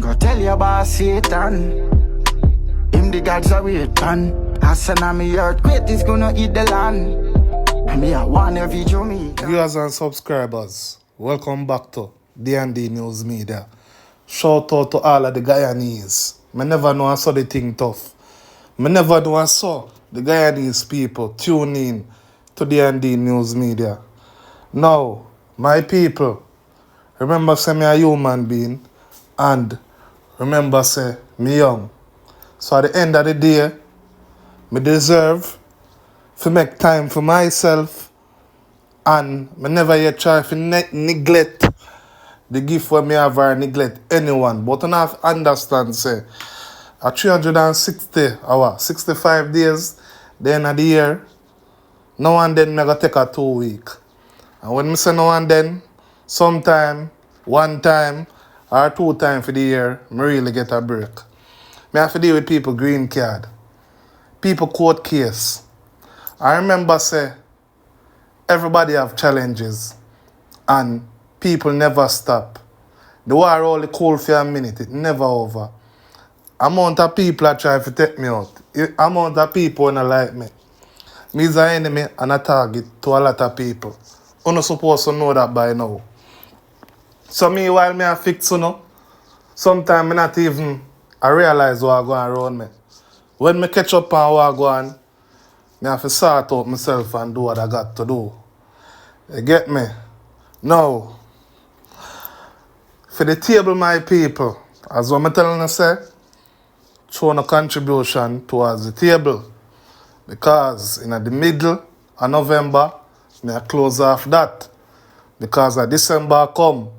Go tell your boss Satan. Him the gods are waiting. As an army earthquake is gonna eat the land. And me I want every Jamaica. Viewers and subscribers, welcome back to D&D News Media. Shout out to all of the Guyanese. Me never know I saw the thing tough. Me never know I saw the Guyanese people tune in to D&D News Media. Now, my people, remember say me a human being and remember say me young. So at the end of the day, me deserve to make time for myself and me never yet try to neglect the gift where me have or neglect anyone. But I have understand say at 360 hours, 65 days, the end of the year, now and then me go take a 2 week. And when me say now and then, sometime, one time or 2 times for the year, me really get a break. Me have to deal with people green card, people court case. I remember say everybody have challenges and people never stop. The war only cool for a minute, it never over. Amount of people are trying to take me out. Amount of people wanna like me. Me is an enemy and a target to a lot of people. You're not supposed to know that by now. So me, while me a fix sometimes I not even I realize what going around me. When me catch up on what going, I have to sort out myself and do what I got to do. You get me? Now, for the table, my people, as what I'm telling you, say, show no contribution towards the table. Because in the middle of November, I close off that. Because of December come.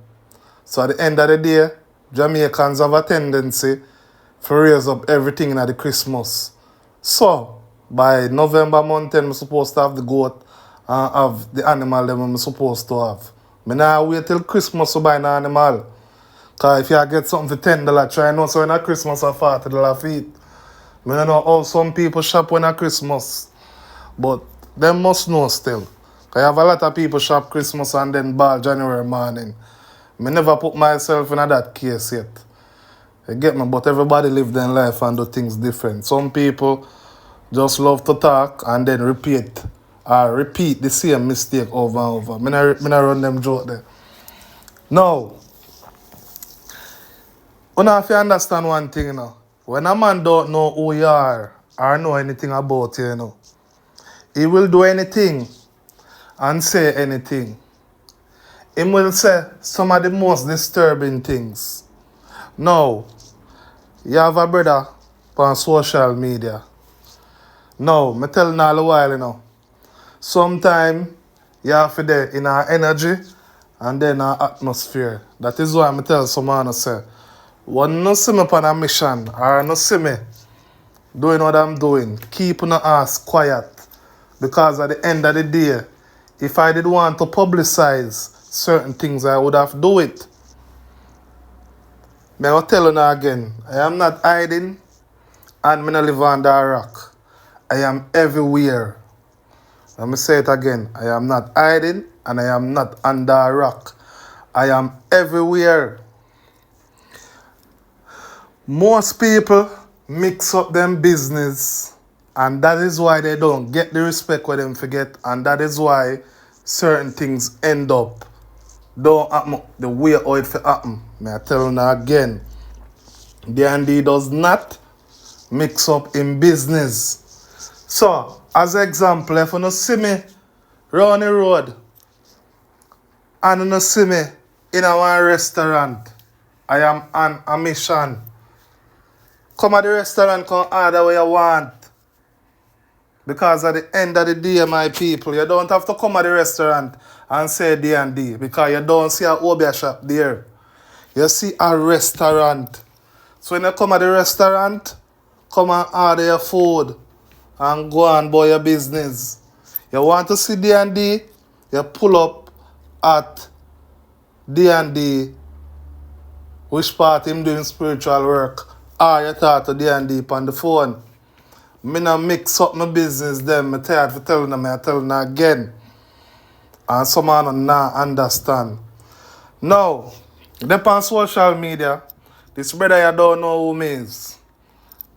So at the end of the day, Jamaicans have a tendency to raise up everything in the Christmas. So, by November month, I'm supposed to have the goat and have the animal that I'm supposed to have. I now wait till Christmas to buy an animal. Because if you get something for $10, try not so when a Christmas are $40 feet. I don't know how some people shop when a Christmas. But they must know still. I have a lot of people shop Christmas and then ball January morning. I never put myself in that case yet. You get me? But everybody live their life and do things different. Some people just love to talk and then repeat the same mistake over and over. I not run them joke there. Now, you have to understand one thing, you know. When a man don't know who you are or know anything about you, you know, he will do anything and say anything. He will say some of the most disturbing things. Now, you have a brother on social media. Now, I tell you all a while, you know. Sometimes you have to be in our energy and then our atmosphere. That is why I tell someone to say, when you see me on a mission or you see me doing what I'm doing, keep your ass quiet. Because at the end of the day, if I did want to publicize certain things, I would have do it. I will tell you now again, I am not hiding and I don't live under a rock. I am everywhere. Let me say it again. I am not hiding and I am not under a rock. I am everywhere. Most people mix up them business and that is why they don't get the respect where them forget, and that is why certain things end up don't happen the way how it happen. May I tell you again, D&D does not mix up in business. So, as an example, if you see me round the road and you see me in a restaurant, I am on a mission. Come at the restaurant, come order what you want. Because at the end of the day, my people, you don't have to come at the restaurant and say D&D because you don't see a Obeah shop there. You see a restaurant. So when you come at the restaurant, come and order your food and go and buy your business. You want to see D&D, you pull up at D&D, which part him doing spiritual work, or you talk to D&D on the phone. Me not mix up my business them. I tired for telling them, I tell them again. And someone not understand. Now, they on social media, This brother you don't know who me is.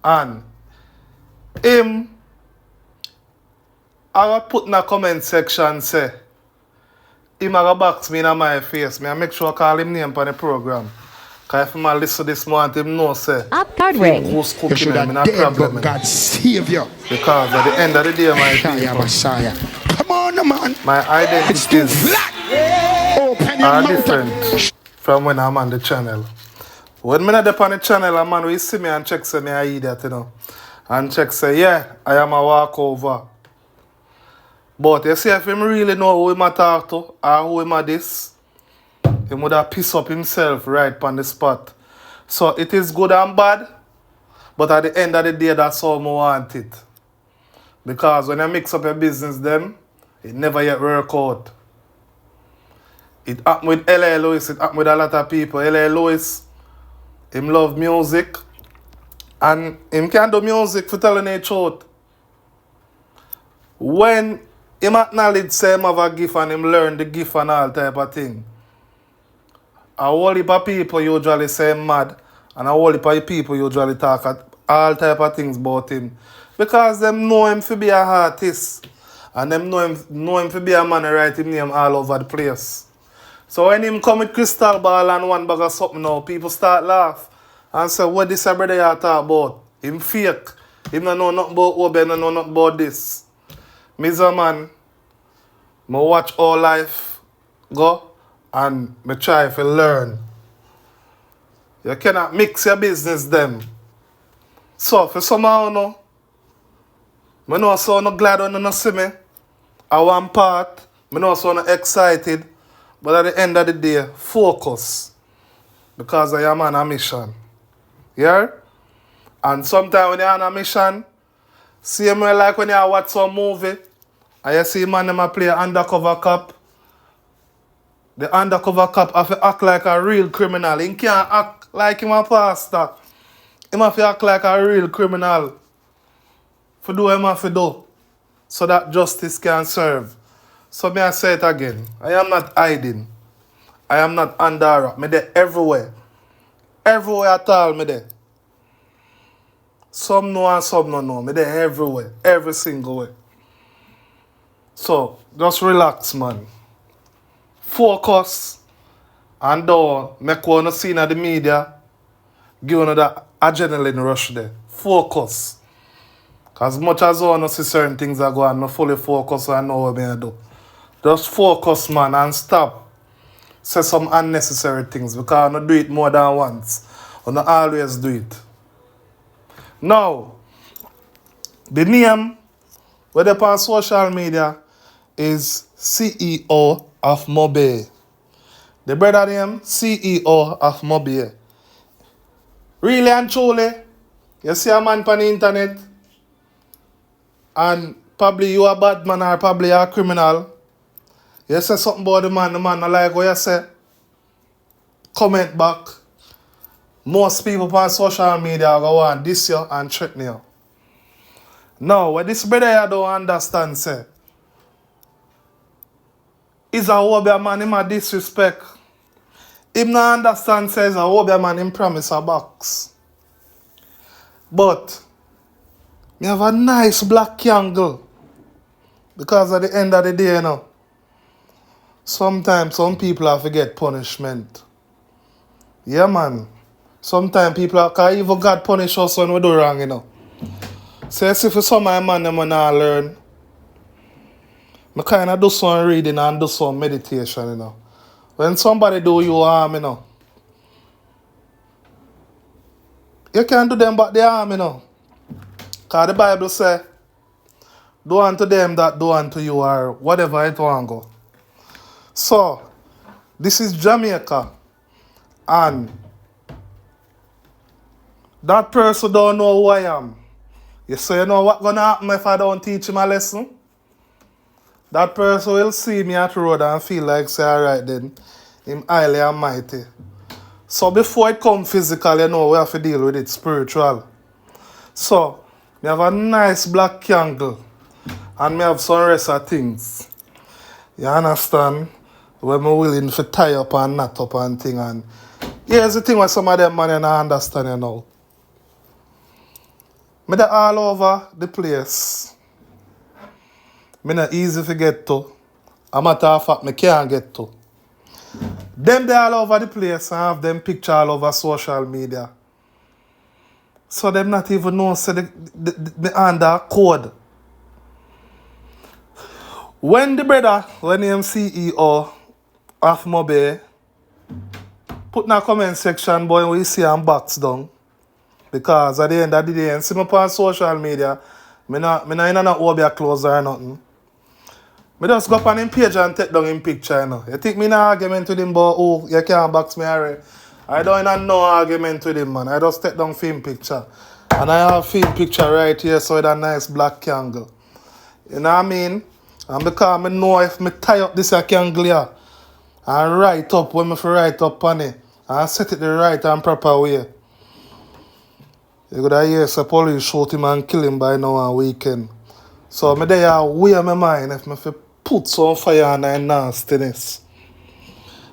And him, I will put in the comment section say, him a go box me in my face. Me I make sure I call him name on the program. Because if I listen to this month, him know say, Up card him ring. goes You cooking should him, have no dead, problem. but God save you. Because at the end of the day, my Messiah, people, Messiah. Come on, man. my It's too identities flat. Open your are mouth. different from when I'm on the channel. When I'm not on the channel, a man will see me and check say me I idiot, you know. And check say, yeah, I am a walkover. But you see, if him really know who him a talk to or who him a this, he would have piss up himself right on the spot. So it is good and bad, but at the end of the day, that's how I want it. Because when you mix up your business, them, it never yet work out. It happened with L.A. Lewis, it happened with a lot of people. L.A. Lewis, him love music, and him can do music for telling the truth. When him acknowledge say him have a gift and him learn the gift and all type of thing, a whole heap of people usually say him mad, and a whole heap of people usually talk at all type of things about him. Because them know him to be an artist, and them know him to be a man who write him name all over the place. So when him come with crystal ball and one bag of something now, people start laugh and say, what this a brother you talk about? Him fake. Him don't know nothing about Obeah, don't know nothing about this. Me's a man, I watch all life go and I try to learn. You cannot mix your business them. So for somehow no, I know so no glad when you no see me. I want part, I know so no excited. But at the end of the day, focus. Because I am on a mission. Yeah? And sometimes when you're on a mission, see me like when you watch some movie, and you see man them play undercover cop. The undercover cop have to act like a real criminal. He can't act like him a pastor. He have to act like a real criminal. For do what he have to do. So that justice can serve. So may I say it again. I am not hiding. I am not under wrap. Me there everywhere. Everywhere at all, me there. Some know and some don't know. Me there everywhere. Every single way. So, just relax, man. Focus. And don't make one scene at the media. Give one that adrenaline rush there. Focus. As much as I want to see certain things are going, I fully focus and know what I do. Just focus, man, and stop. Say some unnecessary things because I don't do it more than once. I don't always do it. Now, the name where they on social media is CEO of Obeah. The brother name, CEO of Obeah. Really and truly, you see a man on the internet and probably you a bad man or probably a criminal. You say something about the man not like what you say. Comment back. Most people on social media go on this you and threaten you. Now, what this brother you don't understand, say, is a Obeah man, him a disrespect. Him not understand, says a Obeah man, him promise a box. But, me have a nice black candle. Because at the end of the day, you know, sometimes some people have to get punishment. Yeah, man. Sometimes people can even God punish us when we do wrong, you know. So you see for some of my man, them not learn. I kind of do some reading and do some meditation, you know. When somebody do you harm, you know, you can't do them but the harm, you know. Because the Bible says, do unto them that do unto you or whatever it want go. So, this is Jamaica. And that person don't know who I am. You say, you know what's going to happen if I don't teach him a lesson? That person will see me at the road and feel like, say, alright then, him highly and mighty. So before it comes physical, you know, we have to deal with it spiritual. So, we have a nice black candle and we have some rest of things. You understand? When we're willing to tie up and knot up and thing and Here's the thing with some of them man and I understand you know. Me they all over the place. Me not easy to get to. A matter of fact, me can't get to. Them they all over the place and have them picture all over social media. So them not even know say the under code. When the brother, when him CEO of Obeah, put in a comment section, boy, we see him box down. Because at the end of the day, and see me on social media, me not in no Obeah clothes or nothing. Me just go up on him page and take down him picture, you know. You think me in an argument with him about, oh, you can't box me already. I don't have no argument with him, man. I just take down film picture. And I have film picture right here, so it's a nice black candle. You know what I mean? And because I know if me tie up this candle here, and write up when me write up on it, and set it the right and proper way. You could hear some police shoot him and kill him by now on weekend. So me there weigh my mind if me put some fire on that nastiness.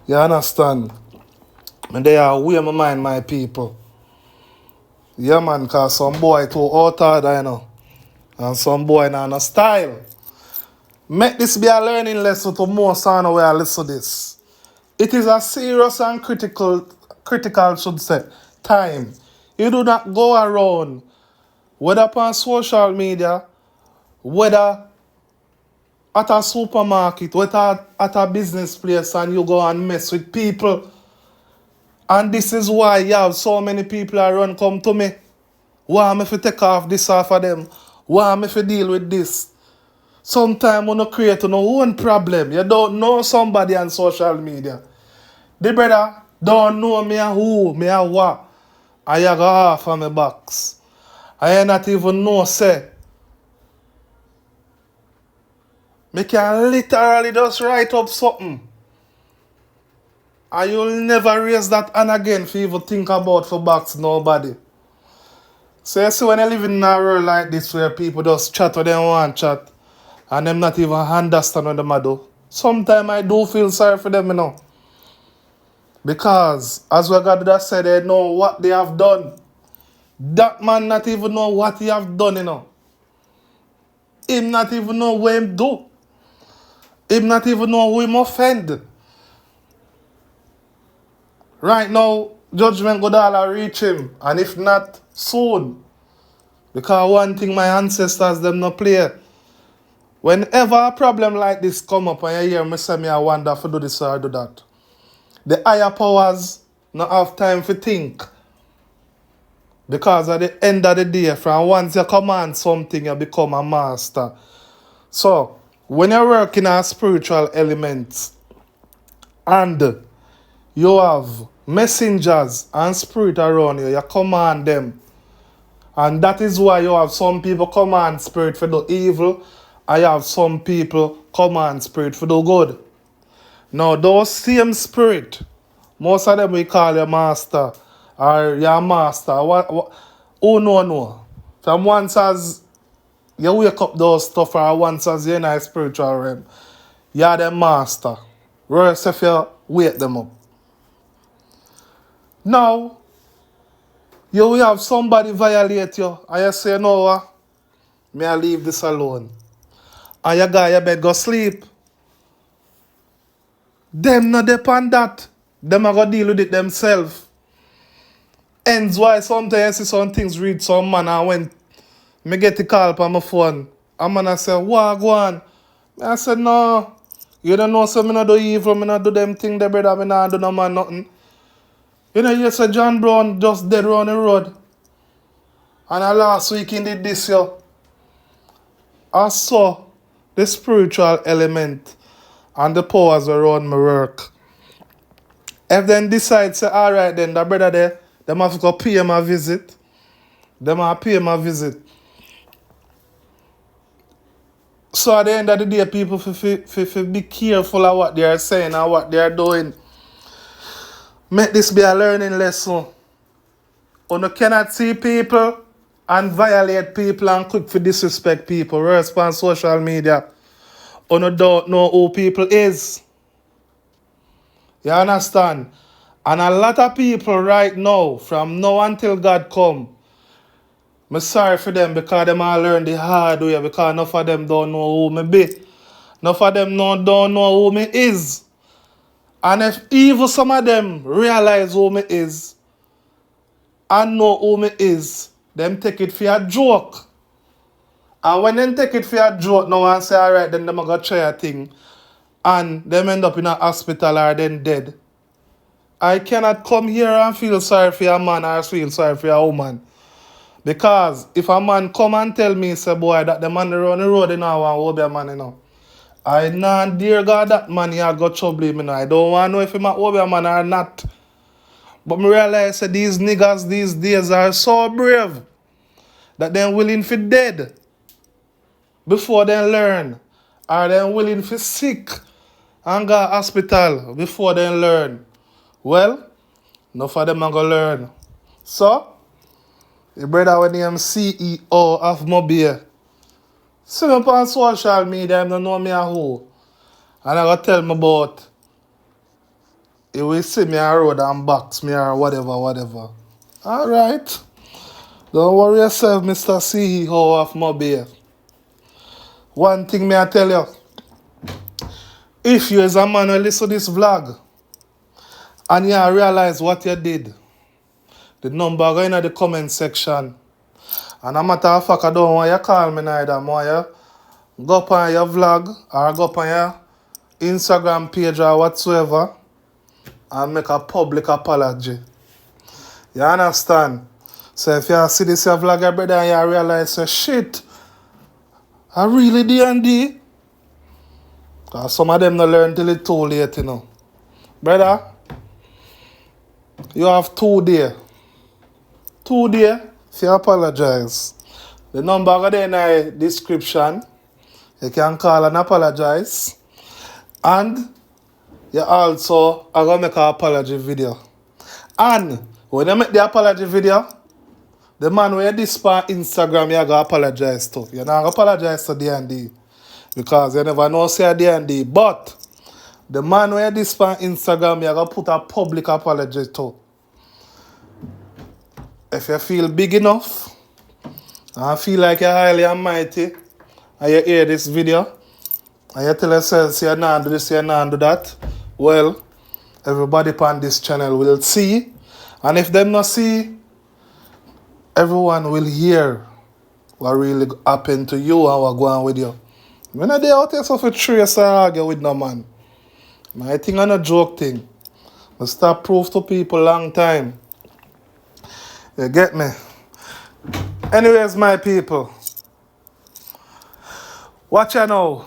You understand? Me there weigh my mind, my people. Yeah man, cause some boy too out order, you know. And some boy not no style. Make this be a learning lesson to most on where I listen to this. It is a serious and critical should say, time. You do not go around, whether upon social media, whether at a supermarket, whether at a business place, and you go and mess with people. And this is why you have so many people around come to me. Why am I to take off this off of them? Why am I to deal with this? Sometimes you don't create your own problem. You don't know somebody on social media. The brother don't know me a who, me a what. I go off of my box. I not even know say. Me can literally just write up something. And you'll never raise that hand again for even think about for box nobody. So you see when you live in a world like this where people just chat what they want chat and them not even understand what them do. Sometimes I do feel sorry for them, you know. Because as we God that said, they know what they have done. That man not even know what he have done, you know. Him not even know what him do. Him not even know who him offend. Right now, judgment go all reach him. And if not, soon. Because one thing my ancestors them not play. Whenever a problem like this come up and you hear me say me I wonder if I do this or do that. The higher powers not have time to think. Because at the end of the day, from once you command something, you become a master. So, when you're working on spiritual elements and you have messengers and spirit around you, you command them. And that is why you have some people command spirit for the evil, and you have some people command spirit for the good. Now, those same spirit, most of them we call your master or your master. Oh, no. From once as you wake up those stuff or once as you're in a spiritual realm, you're the master. Whereas if you wake them up. Now, you will have somebody violate you and you say, no, may I leave this alone. And you go your bed, go sleep. Them not depend that. Them are going to deal with it themselves. Hence why sometimes you see some things read some man and when me get the call on my phone, a man I say, what go on? I said, no. You don't know so me not do evil, me not do them thing there, brother, me not do no man nothing. You know, you say John Brown just dead around the road. And last week he did this, yo. I saw the spiritual element and the powers around my work. If then decide, say, all right, then the brother there, them have to go pay him a visit. Them have to pay him a visit. So at the end of the day, people be careful of what they are saying and what they are doing. Make this be a learning lesson. You cannot see people and violate people and quick for disrespect people. Respond social media. You don't know who people is. You understand? And a lot of people right now, from now until God come, I'm sorry for them because them all learn the hard way because enough of them don't know who me be. Enough of them don't know who me is. And if even some of them realize who me is and know who me is, them take it for a joke. And when them take it for a joke now and say, alright, then them go try a thing and them end up in a hospital or then dead. I cannot come here and feel sorry for a man or feel sorry for a woman. Because if a man come and tell me, say, boy, that the man run the road, you know, and Obeah man, you know, I nah, dear God, that man, he got trouble, you know. I don't want to know if he's an Obeah man or not. But I realize that these niggas these days are so brave that they're willing for dead before they learn. Or they're willing for sick and go hospital before they learn. Well, enough of them are going to learn. So, the brother when I'm CEO of Obeah, see me on social media, I don't know me a who. And I go tell me about, he will see me on road and box me or whatever. Alright. Don't worry yourself, Mr. CEO of Obeah. One thing me I tell you. If you as a man will listen to this vlog and you realize what you did, the number go in the comment section. And a matter of fact, I don't want you to call me neither. I want you go up on your vlog or go up on your Instagram page or whatsoever and make a public apology. You understand? So if you see this vlog, brother, and you realize, say, shit, I really D&D. Because some of them don't learn till it's too late, you know. Brother, you have 2 days. 2 days if you apologize. The number is in the description. You can call and apologize. And you also are going to make an apology video. And when you make the apology video, the man where this on Instagram, you going to apologize to. You're not going to apologize to D&D. Because you never know say D&D. But the man where this on Instagram, you going to put a public apology to. If you feel big enough, and feel like you're highly and mighty, and you hear this video, and you tell yourself, you're not do this, you're not do that, well, everybody on this channel will see. And if them not see, everyone will hear what really happened to you and what going on with you. When I dey out here, so for trace or argue with no man. My thing on a joke thing. I start proof to people long time. You get me? Anyways, my people. Watch you now.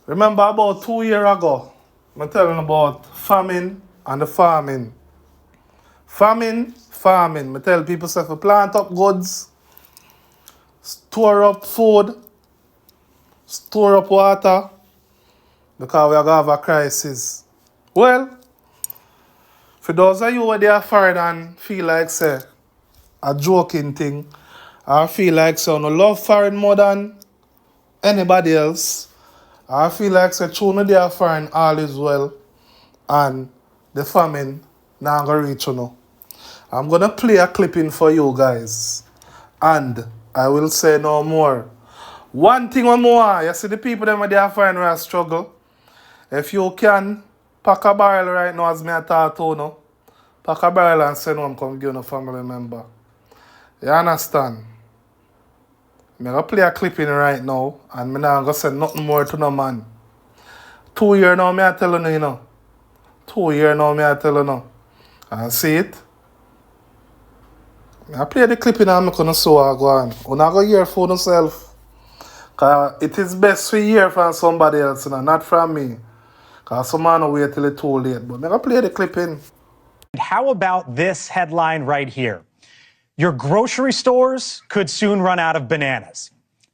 Remember about 2 years ago, I'm telling about famine and the farming. Famine. I tell people to plant up goods, store up food, store up water, because we are going to have a crisis. Well, for those of you who are foreign and feel like say a joking thing, or feel like say no love foreign more than anybody else, I feel like say true they are foreign all is well, and the famine now going to reach you now. I'm going to play a clipping for you guys. And I will say no more. One thing more. You see the people that they are finding a struggle. If you can, pack a barrel right now as me I talk to you. Pack a barrel and send home come give a family member. You understand? I'm going to play a clipping right now. And I'm not going to say nothing more to no man. 2 years now me I tell you, you know. 2 years now me I tell you now. And see it? I play the clip and I'm going to show her go on. You're not going to hear for yourself. Because it is best to hear from somebody else, you know, not from me. Because some man will wait till it's too late. But I'm going to play the clip in. How about this headline right here? Your grocery stores could soon run out of bananas.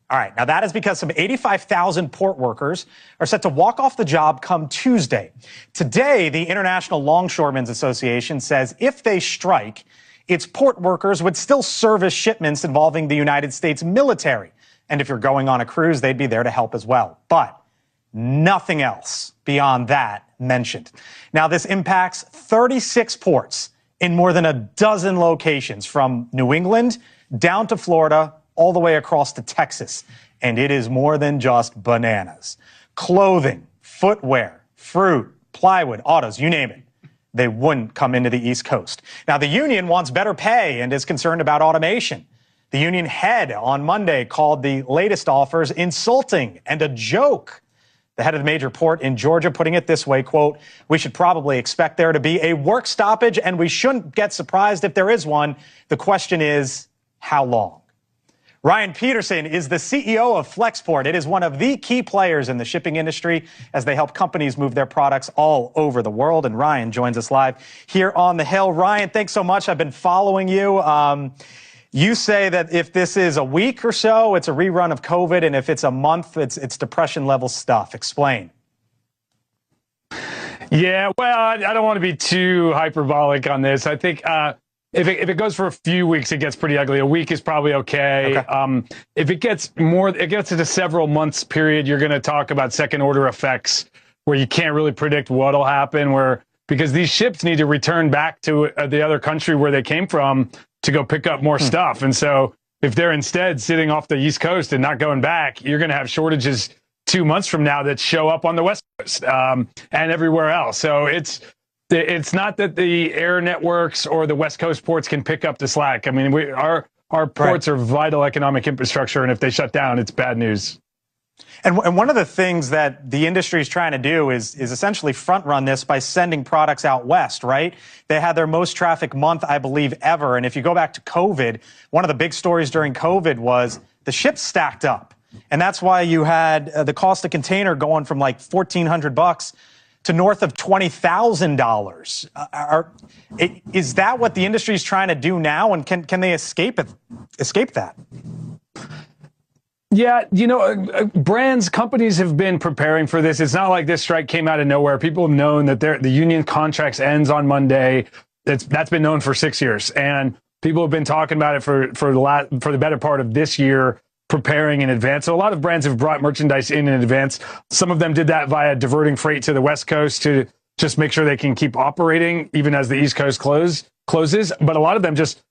All right, now that is because some 85,000 port workers are set to walk off the job come Tuesday. Today, the International Longshoremen's Association says if they strike, its port workers would still service shipments involving the United States military. And if you're going on a cruise, they'd be there to help as well. But Nothing else beyond that mentioned. Now, this impacts 36 ports in more than a dozen locations, from New England down to Florida, all the way across to Texas. And it is more than just bananas. Clothing, footwear, fruit, plywood, autos, you name it. They wouldn't come into the East Coast. Now, the union wants better pay and is concerned about automation. The union head on Monday called the latest offers insulting and a joke. The head of the major port in Georgia putting it this way, quote, "We should probably expect there to be a work stoppage, and we shouldn't get surprised if there is one. The question is, how long?" Ryan Peterson is the CEO of Flexport. It is one of the key players in the shipping industry as they help companies move their products all over the world. And Ryan joins us live here on the Hill. Ryan, thanks so much. I've been following you. You say that if this is a week or so, it's a rerun of COVID, and if it's a month, it's depression-level stuff. Explain. Yeah, well, I don't want to be too hyperbolic on this. I think if it goes for a few weeks, it gets pretty ugly. A week is probably okay. If it gets into several months period, you're going to talk about second-order effects where you can't really predict what'll happen. Because these ships need to return back to the other country where they came from to go pick up more stuff. And so if they're instead sitting off the East Coast and not going back, you're going to have shortages 2 months from now that show up on the West Coast and everywhere else. So it's not that the air networks or the West Coast ports can pick up the slack. I mean, our ports are vital economic infrastructure, and if they shut down, it's bad news. And one of the things that the industry is trying to do is essentially front run this by sending products out west, right? They had their most traffic month, I believe, ever. And if you go back to COVID, one of the big stories during COVID was the ships stacked up. And that's why you had the cost of container going from like $1,400 to north of $20,000. Is that what the industry is trying to do now? And can they escape that? Yeah, companies have been preparing for this. It's not like this strike came out of nowhere. People have known that the union contracts ends on Monday. That's been known for 6 years, and people have been talking about it for the better part of this year, preparing in advance. So a lot of brands have brought merchandise in advance. Some of them did that via diverting freight to the West Coast to just make sure they can keep operating even as the East Coast closes. But a lot of them just,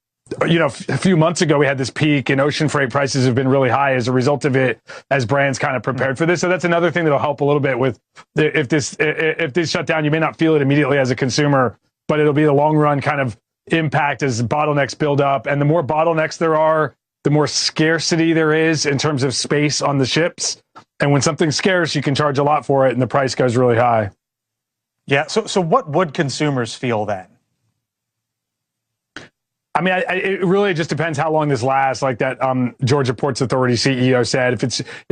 a few months ago, we had this peak and ocean freight prices have been really high as a result of it, as brands kind of prepared for this. So that's another thing that'll help a little bit with if this shut down. You may not feel it immediately as a consumer, but it'll be the long run kind of impact as bottlenecks build up. And the more bottlenecks there are, the more scarcity there is in terms of space on the ships. And when something's scarce, you can charge a lot for it and the price goes really high. Yeah. So what would consumers feel then? I mean, it really just depends how long this lasts. Like that Georgia Ports Authority CEO said, if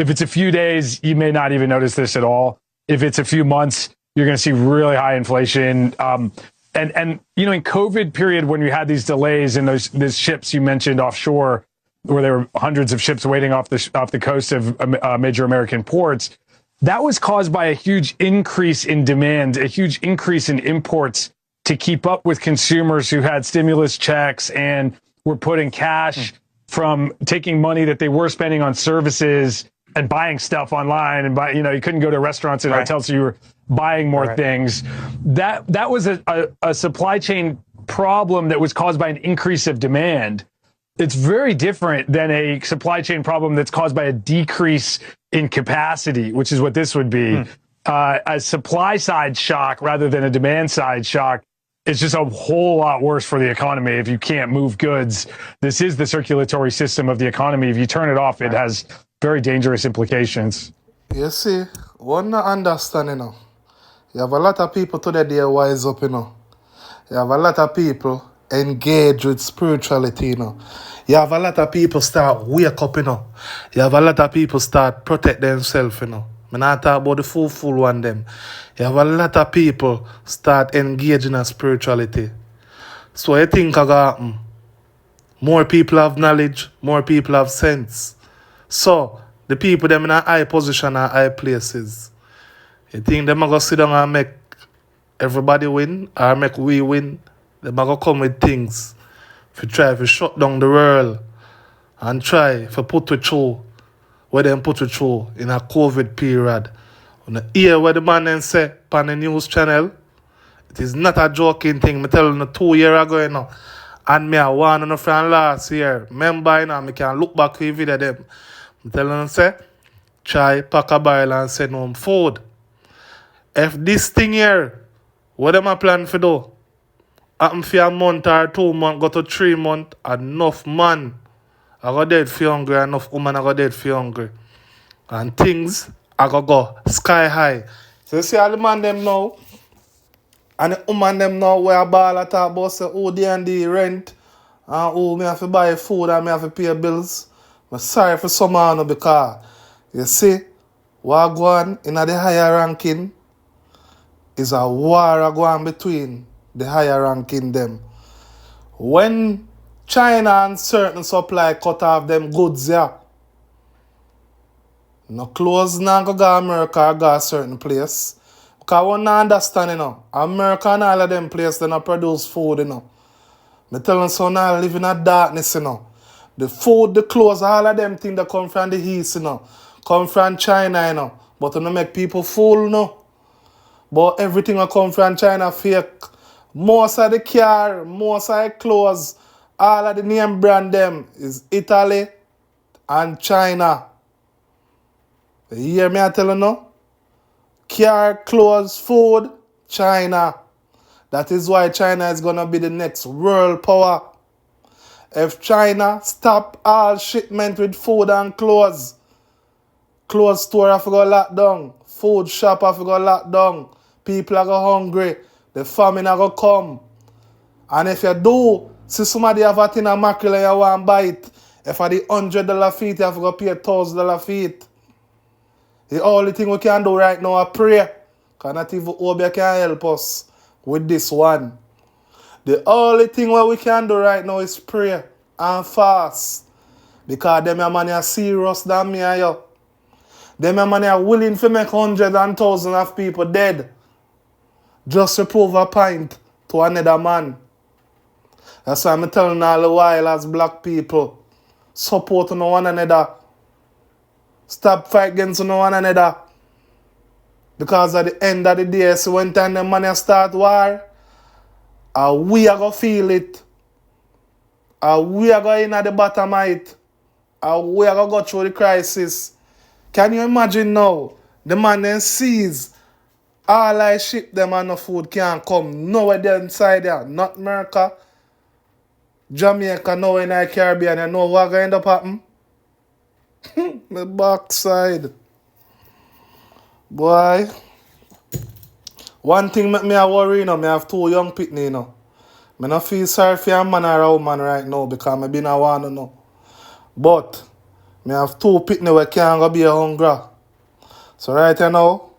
it's a few days, you may not even notice this at all. If it's a few months, you're going to see really high inflation. And in COVID period, when you had these delays in those ships you mentioned offshore, where there were hundreds of ships waiting off the coast of major American ports, that was caused by a huge increase in demand, a huge increase in imports to keep up with consumers who had stimulus checks and were putting cash from taking money that they were spending on services and buying stuff online and you couldn't go to restaurants and hotels, so you were buying more things. That was a supply chain problem that was caused by an increase of demand. It's very different than a supply chain problem that's caused by a decrease in capacity, which is what this would be. A supply side shock rather than a demand side shock. It's just a whole lot worse for the economy if you can't move goods. This is the circulatory system of the economy. If you turn it off, it has very dangerous implications. You see, one not understand, You have a lot of people today, they are wise up, You have a lot of people engage with spirituality, You have a lot of people start wake up, You have a lot of people start protect themselves, I'm not talking about the fool one them. You have a lot of people start engaging in spirituality. So I think more people have knowledge, more people have sense. So the people them in a high position and high places, you think them are going to sit down and make everybody win or make we win? Them are going to come with things to try to shut down the world and try to put it through what them put it through in a COVID period On the hear what the man then say on the news channel, it is not a joking thing. I tell you 2 years ago, you know. And me I warn you from last year. Remember, you know, I can look back to the video them. I tell you, say, try pack a barrel and send home food. If this thing here, what them a plan for do? Happen for a month or 2 months, go to 3 months, enough man I got dead for hungry, enough woman I got dead for hungry. And things I go sky high. So you see all the man them now, and the woman them now where a ball at about say who they and the rent, and who me have to buy food and me have to pay bills. I'm sorry for some man because you see, what go on in the higher ranking is a war go on between the higher ranking them. When China and certain supply cut off them goods, yeah, no clothes now go America or go a certain place. Because we don't understand, you know, America and all of them places, they don't produce food, you know. I tell them so now live in a darkness, you know. The food, the clothes, all of them things that come from the east, you know. Come from China, you know. But don't make people fool, you know. But everything that come from China fake. Most of the car, most of the clothes, all of the name brand them is Italy and China. You hear me I tell you now? Car, clothes, food, China. That is why China is going to be the next world power. If China stop all shipment with food and clothes store have to go locked down, food shop have to go locked down, people are go hungry, the famine are go come. And if you do see somebody have a tin of mackerel and you want to buy it, if I the $100 feet, you have to go pay $1,000 feet. The only thing we can do right now is pray. Because not even Obeah can help us with this one. The only thing what we can do right now is pray and fast. Because them man are serious than me and you. Them man are willing to make hundreds and thousands of people dead. Just to prove a point to another man. That's why I'm telling all the while as black people, support one another. Stop fight against one another. Because at the end of the day, so when time the money start war, we are going to feel it. We are going in at the bottom of it. We are going to go through the crisis. Can you imagine now? The man then sees all I ship them and no food can't come. Nowhere there inside there. Not America, Jamaica, nowhere in the Caribbean. You know what going to end up happening? The backside. Boy. One thing make me a worry, you know, me have 2 young people, you know. I don't feel sorry for a man or a woman right now because I been a one, you know. But I have 2 pitney where can't go be a hungry. So right now,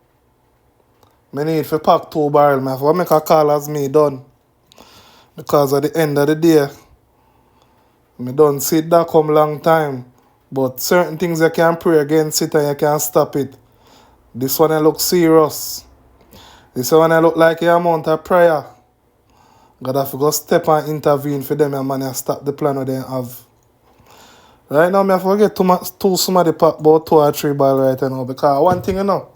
I need to pack 2 barrels. I have to make a call as me done. Because at the end of the day, I don't see that come long time. But certain things you can pray against it and you can stop it. This one look serious. This one look like a amount of prayer. God have to go step and intervene for them and man and stop the plan that they have. Right now, I have to get to somebody pack about 2 or 3 balls right now. Because one thing you know,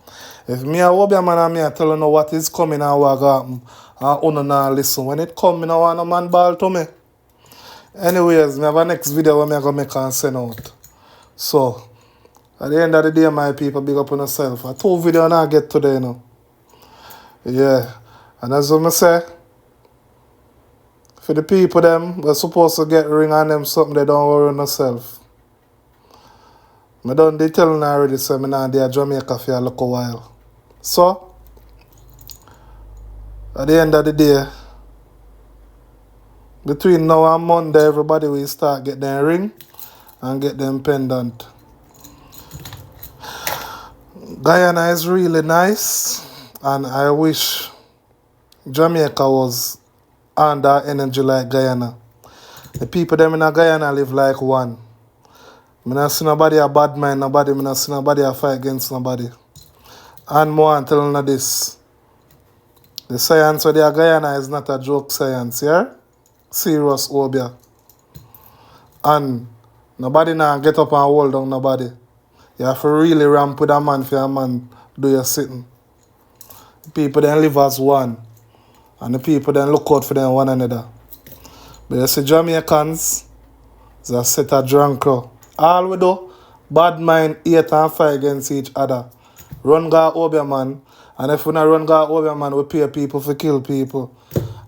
if me a Obeah man and me I tell you know what is coming and what happen, and you not listen. When it come, I don't want no man ball to me. Anyways, I have a next video where I go make and send out. So, at the end of the day, my people, big up on yourself. I 2 videos I get today, you know. Yeah. And as I say, for the people them, we're supposed to get ring on them something they don't worry on themselves. I done they telling already, so I'm not there Jamaica for a little while. So, at the end of the day, between now and Monday, everybody will start get their ring and get them pendant. Guyana is really nice, and I wish Jamaica was under energy like Guyana. The people them in Guyana live like one. I don't see nobody a bad mind, nobody. I don't see nobody a fight against nobody. And more I'm telling you this. The science of the Guyana is not a joke science, yeah? Serious Obeah. And nobody now get up and hold down nobody. You have to really ramp with a man for a man do your sitting. People then live as one. And the people then look out for them one another. But you see Jamaicans, it's a set of drunk crew. All we do, bad mind, hate and fight against each other. Run go Obeah man. And if we not run go Obeah man, we pay people for kill people.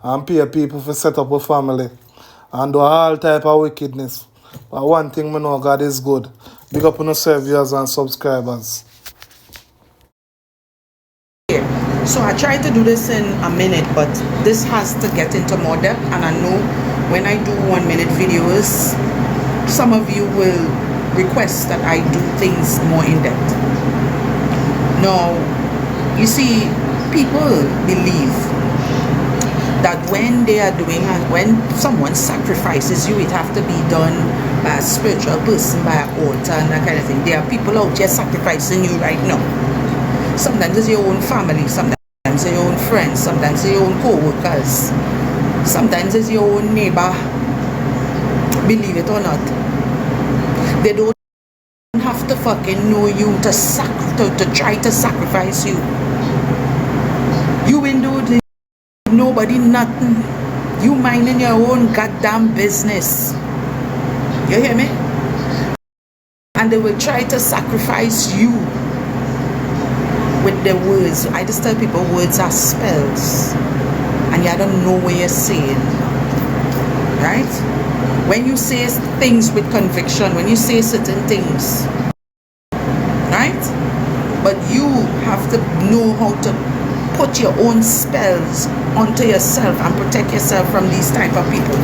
And pay people for set up a family. And do all type of wickedness. But one thing we know, God is good. Big up on yourself, viewers and subscribers. So I tried to do this in a minute, but this has to get into more depth. And I know when I do 1 minute videos, some of you will request that I do things more in depth. Now, you see, people believe that when they are doing, and when someone sacrifices you, it have to be done by a spiritual person, by an altar and that kind of thing. There are people out there sacrificing you right now. Sometimes it's your own family, sometimes it's your own friends, sometimes it's your own co-workers, sometimes it's your own neighbor. Believe it or not, they don't have to fucking know you to try to sacrifice you. You ain't do nobody nothing. You minding your own goddamn business. You hear me? And they will try to sacrifice you with their words. I just tell people words are spells, and you don't know what you're saying, right? When you say things with conviction, when you say certain things, right? But you have to know how to put your own spells onto yourself and protect yourself from these type of people.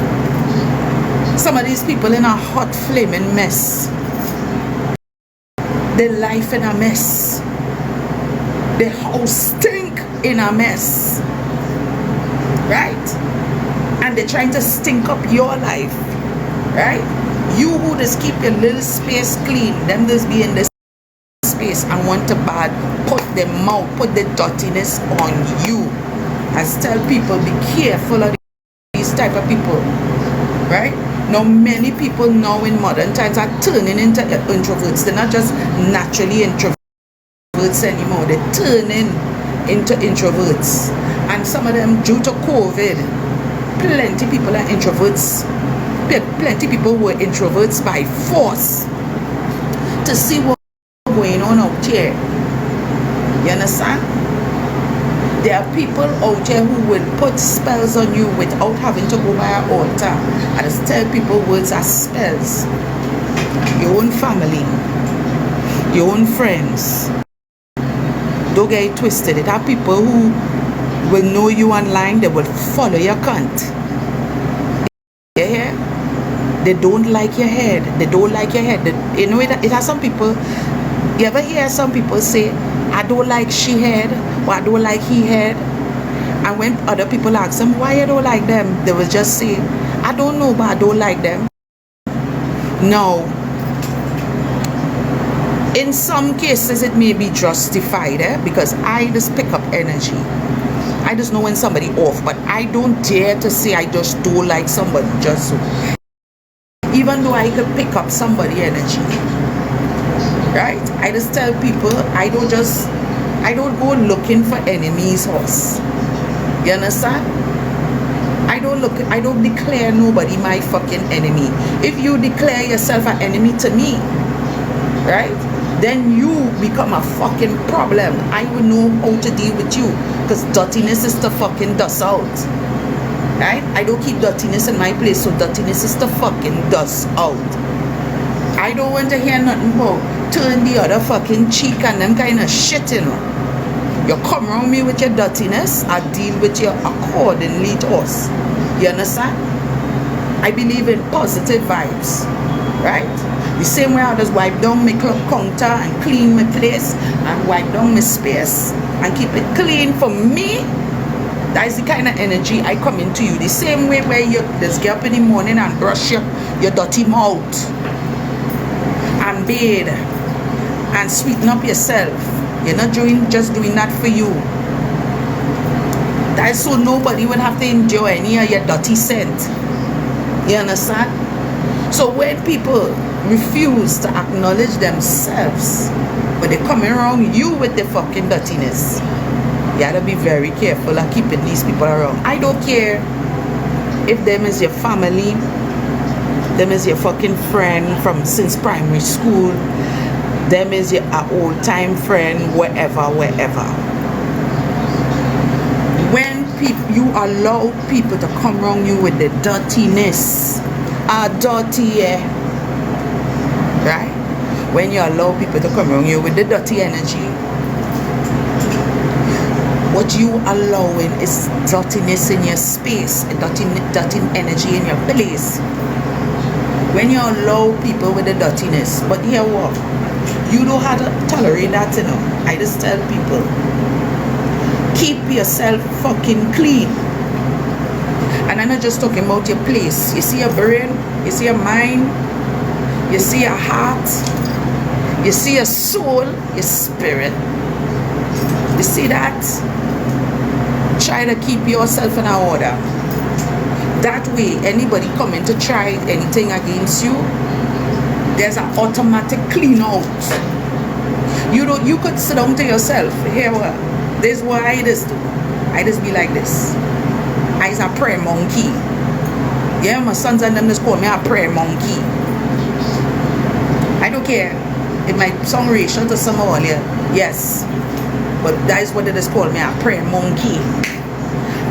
Some of these people in a hot flaming mess. Their life in a mess. The house stink in a mess, right? And they're trying to stink up your life, right? You who just keep your little space clean, them just be in this space and want to bad, put their mouth, put the dirtiness on you. I tell people, be careful of these type of people, right? Now many people now in modern times are turning into introverts. They're not just naturally introverts anymore. They're turning into introverts, and some of them, due to COVID, plenty people are introverts. Plenty people were introverts by force to see what's going on out here. You understand? There are people out there who will put spells on you without having to go by an altar. I just tell people words are spells. Your own family, your own friends. Don't get it twisted. It are people who will know you online. They will follow your cunt. You hear? They don't like your head. They don't like your head. You know, it has some people. You ever hear some people say, I don't like she head, or I don't like he head? And when other people ask them, why you don't like them? They will just say, I don't know, but I don't like them. No. In some cases, it may be justified, because I just pick up energy. I just know when somebody off, but I don't dare to say I just don't like somebody just so. Even though I could pick up somebody energy, right? I just tell people, I don't go looking for enemies' horse. You understand? I don't declare nobody my fucking enemy. If you declare yourself an enemy to me, right, then you become a fucking problem. I will know how to deal with you, because dirtiness is to fucking dust out, right? I don't keep dirtiness in my place, so dirtiness is to fucking dust out. I don't want to hear nothing about turn the other fucking cheek and them kind of shit, you know. You come around me with your dirtiness, I deal with you accordingly to us. You understand? I believe in positive vibes, right? The same way I just wipe down my club counter and clean my place and wipe down my space and keep it clean for me. That is the kind of energy I come into you. The same way where you just get up in the morning and brush your dirty mouth and bathe and sweeten up yourself. You're not just doing that for you. That is so nobody would have to endure any of your dirty scent. You understand? So when people refuse to acknowledge themselves, but they're coming around you with the fucking dirtiness, you gotta be very careful of keeping these people around. I don't care if them is your family, them is your fucking friend from since primary school, them is your old time friend, wherever. When you allow people to come around you with the dirtiness, dirty, right? When you allow people to come around you with the dirty energy, what you allowing is dirtiness in your space, dirty energy in your place. When you allow people with the dirtiness, but here what? You don't have to tolerate that, you know. I just tell people, keep yourself fucking clean. And I'm not just talking about your place. You see your brain, you see your mind, you see your heart, you see your soul, your spirit. You see that? Try to keep yourself in order. That way, anybody coming to try anything against you, there's an automatic clean out. You could sit down to yourself. Here, this is what I just do. I just be like this. I's a prayer monkey. Yeah, my sons and them just call me a prayer monkey. I don't care. It might sound racial to some of you. Yes. But that is what they just call me, a prayer monkey.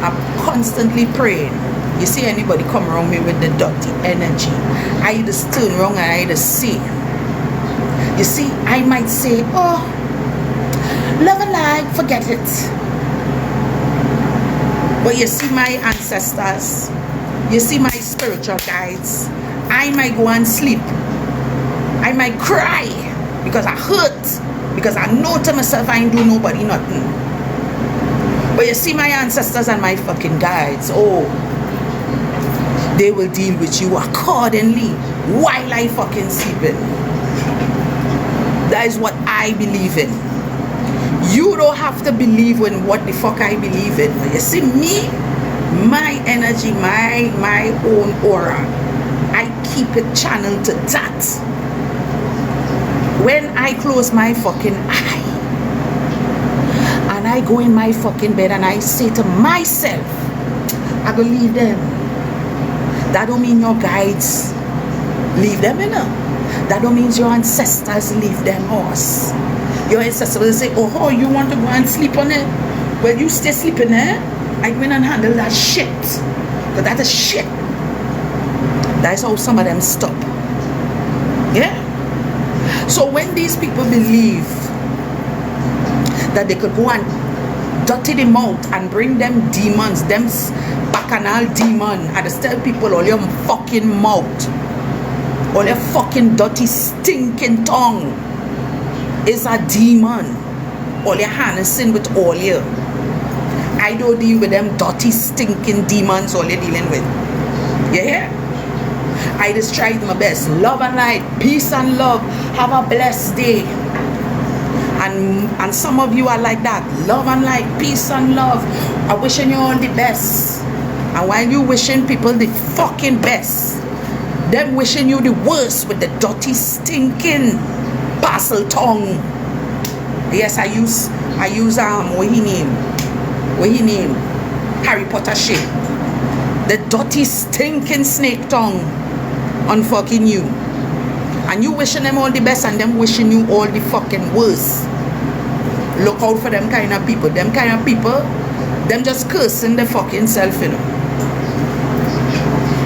I'm constantly praying. You see anybody come around me with the dirty energy, I just turn around and I just say. You see, I might say, oh, love and light, forget it. But you see my ancestors, you see my spiritual guides, I might go and sleep. I might cry because I hurt. Because I know to myself I ain't do nobody nothing. But you see my ancestors and my fucking guides, oh, they will deal with you accordingly while I fucking sleeping. That is what I believe in. You don't have to believe in what the fuck I believe in. You see me, my energy, my own aura, I keep it channeled to that. When I close my fucking eye and I go in my fucking bed and I say to myself, I go leave them. That don't mean your guides leave them, you know. That don't mean your ancestors leave them house. Your ancestors will say, oh, you want to go and sleep on it? Well, you stay sleeping there. I go in and handle that shit. But that is shit. That's how some of them stop. Yeah. So when these people believe that they could go and dirty the mouth and bring them demons, them bacchanal demon, I just tell people, all your fucking mouth, all your fucking dirty stinking tongue is a demon. All your harnessing with all you. I don't deal with them dirty stinking demons all you're dealing with. You hear? I just tried my best. Love and light, peace and love. Have a blessed day. And some of you are like that. Love and light, peace and love. I'm wishing you all the best. And while you wishing people the fucking best, them wishing you the worst with the dirty, stinking parcel tongue. Yes, I use what he name? Harry Potter shit. The dirty, stinking snake tongue on fucking you. And you wishing them all the best and them wishing you all the fucking worst. Look out for them kind of people. Them kind of people, them just cursing the fucking self, you know.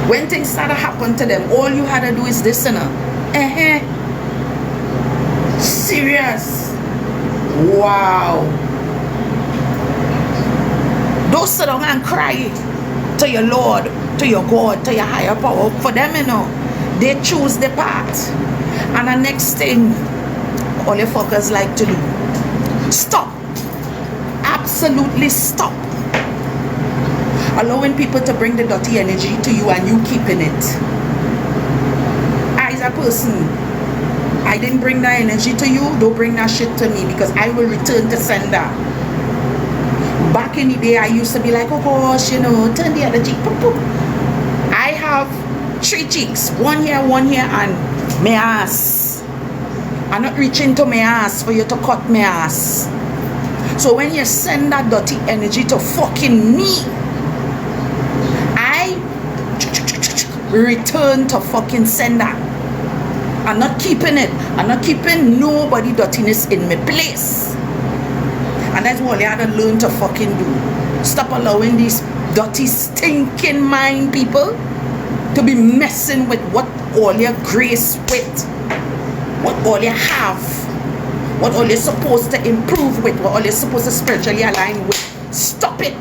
When things start to happen to them, all you had to do is this, you know. Serious. Wow. Don't sit down and cry to your Lord, to your God, to your higher power. For them, you know, they choose the path. And the next thing all you fuckers like to do, stop. Absolutely stop allowing people to bring the dirty energy to you and you keeping it. I, as a person, I didn't bring that energy to you. Don't bring that shit to me, because I will return to sender. Back in the day, I used to be like, oh gosh, you know, turn the energy. I have 3 cheeks, one here, and my ass. I'm not reaching to my ass for you to cut my ass. So when you send that dirty energy to fucking me, I return to fucking send that. I'm not keeping it. I'm not keeping nobody dirtiness in my place. And that's what you had to learn to fucking do. Stop allowing these dirty, stinking mind people to be messing with what all your grace with, what all you have, what all you're supposed to improve with, what all you're supposed to spiritually align with. Stop it.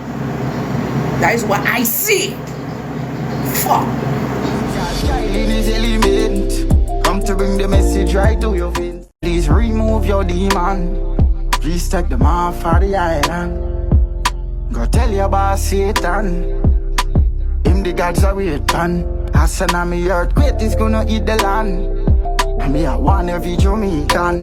That is what I see. Fuck. In his element, come to bring the message right to your veins. Please remove your demon. Please take them off of the island. Go tell your boss Satan. Him the gods are waiting. I said I'm earthquake is gonna eat the land. And me I want every Jamaican.